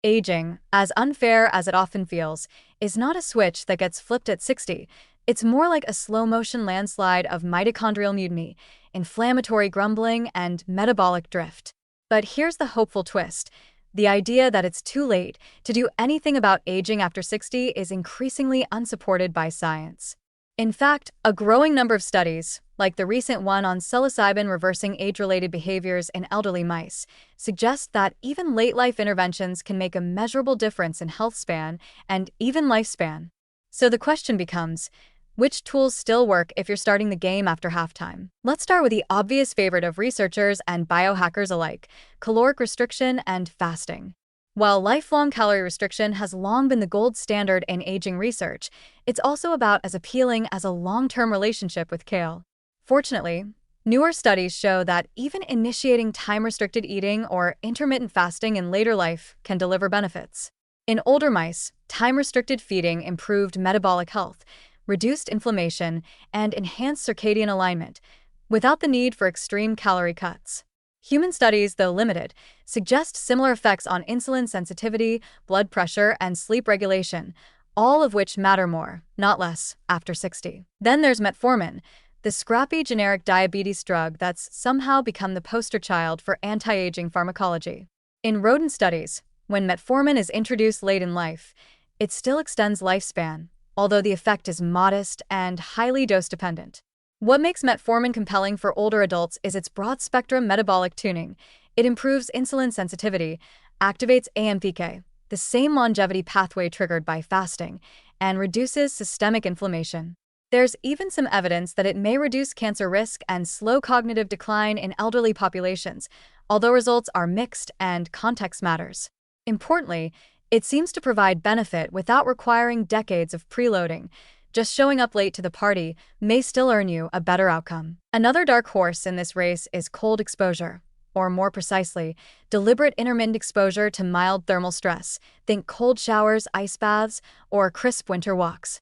Aging, as unfair as it often feels, is not a switch that gets flipped at 60. It's more like a slow-motion landslide of mitochondrial mutiny, inflammatory grumbling, and metabolic drift. But here's the hopeful twist. The idea that it's too late to do anything about aging after 60 is increasingly unsupported by science. In fact, a growing number of studies, like the recent one on psilocybin reversing age-related behaviors in elderly mice, suggest that even late-life interventions can make a measurable difference in health span and even lifespan. So the question becomes, which tools still work if you're starting the game after halftime? Let's start with the obvious favorite of researchers and biohackers alike: caloric restriction and fasting. While lifelong calorie restriction has long been the gold standard in aging research, it's also about as appealing as a long-term relationship with kale. Fortunately, newer studies show that even initiating time-restricted eating or intermittent fasting in later life can deliver benefits. In older mice, time-restricted feeding improved metabolic health, reduced inflammation, and enhanced circadian alignment, without the need for extreme calorie cuts. Human studies, though limited, suggest similar effects on insulin sensitivity, blood pressure, and sleep regulation, all of which matter more, not less, after 60. Then there's metformin, the scrappy generic diabetes drug that's somehow become the poster child for anti-aging pharmacology. In rodent studies, when metformin is introduced late in life, it still extends lifespan, although the effect is modest and highly dose-dependent. What makes metformin compelling for older adults is its broad-spectrum metabolic tuning. It improves insulin sensitivity, activates AMPK, the same longevity pathway triggered by fasting, and reduces systemic inflammation. There's even some evidence that it may reduce cancer risk and slow cognitive decline in elderly populations, although results are mixed and context matters. Importantly, it seems to provide benefit without requiring decades of preloading. Just showing up late to the party may still earn you a better outcome. Another dark horse in this race is cold exposure, or more precisely, deliberate intermittent exposure to mild thermal stress. Think cold showers, ice baths, or crisp winter walks.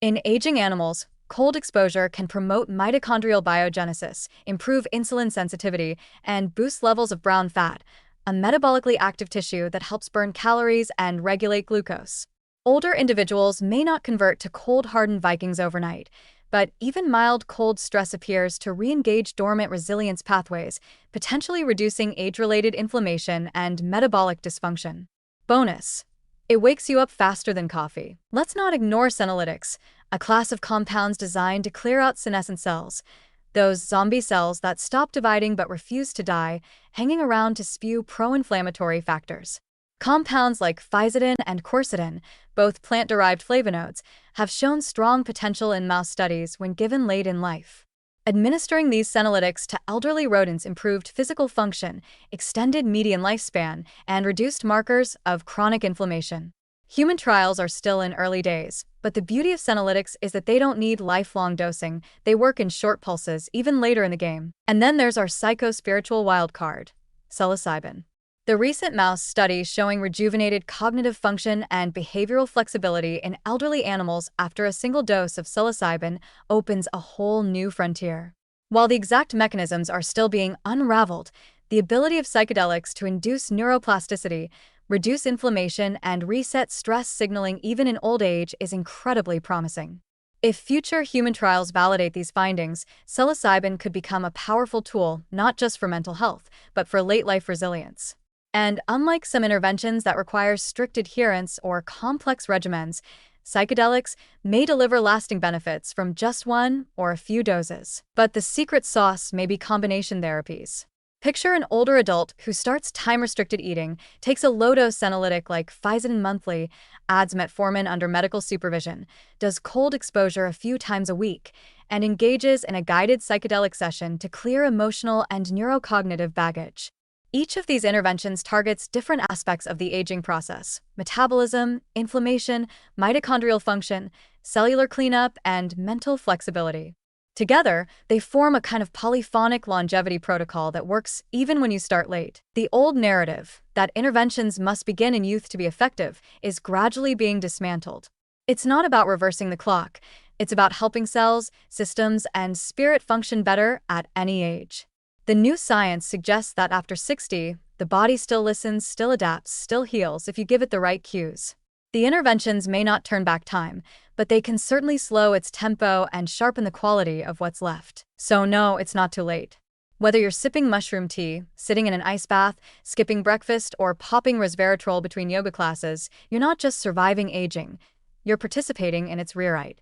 In aging animals, cold exposure can promote mitochondrial biogenesis, improve insulin sensitivity, and boost levels of brown fat, a metabolically active tissue that helps burn calories and regulate glucose. Older individuals may not convert to cold-hardened Vikings overnight, but even mild cold stress appears to re-engage dormant resilience pathways, potentially reducing age-related inflammation and metabolic dysfunction. Bonus: it wakes you up faster than coffee. Let's not ignore senolytics, a class of compounds designed to clear out senescent cells, those zombie cells that stop dividing but refuse to die, hanging around to spew pro-inflammatory factors. Compounds like physidin and quercetin, both plant-derived flavonoids, have shown strong potential in mouse studies when given late in life. Administering these senolytics to elderly rodents improved physical function, extended median lifespan, and reduced markers of chronic inflammation. Human trials are still in early days, but the beauty of senolytics is that they don't need lifelong dosing. They work in short pulses, even later in the game. And then there's our psycho-spiritual wildcard, psilocybin. The recent mouse study showing rejuvenated cognitive function and behavioral flexibility in elderly animals after a single dose of psilocybin opens a whole new frontier. While the exact mechanisms are still being unraveled, the ability of psychedelics to induce neuroplasticity, reduce inflammation, and reset stress signaling even in old age is incredibly promising. If future human trials validate these findings, psilocybin could become a powerful tool not just for mental health, but for late-life resilience. And unlike some interventions that require strict adherence or complex regimens, psychedelics may deliver lasting benefits from just one or a few doses. But the secret sauce may be combination therapies. Picture an older adult who starts time-restricted eating, takes a low-dose senolytic like physidin monthly, adds metformin under medical supervision, does cold exposure a few times a week, and engages in a guided psychedelic session to clear emotional and neurocognitive baggage. Each of these interventions targets different aspects of the aging process: metabolism, inflammation, mitochondrial function, cellular cleanup, and mental flexibility. Together, they form a kind of polyphonic longevity protocol that works even when you start late. The old narrative, that interventions must begin in youth to be effective, is gradually being dismantled. It's not about reversing the clock. It's about helping cells, systems, and spirit function better at any age. The new science suggests that after 60, The body still listens, still adapts, still heals if you give it the right cues. The interventions may not turn back time, but they can certainly slow its tempo and sharpen the quality of what's left. So no, it's not too late. Whether you're sipping mushroom tea, sitting in an ice bath, skipping breakfast, or popping resveratrol between yoga classes, you're not just surviving aging, you're participating in its rewrite.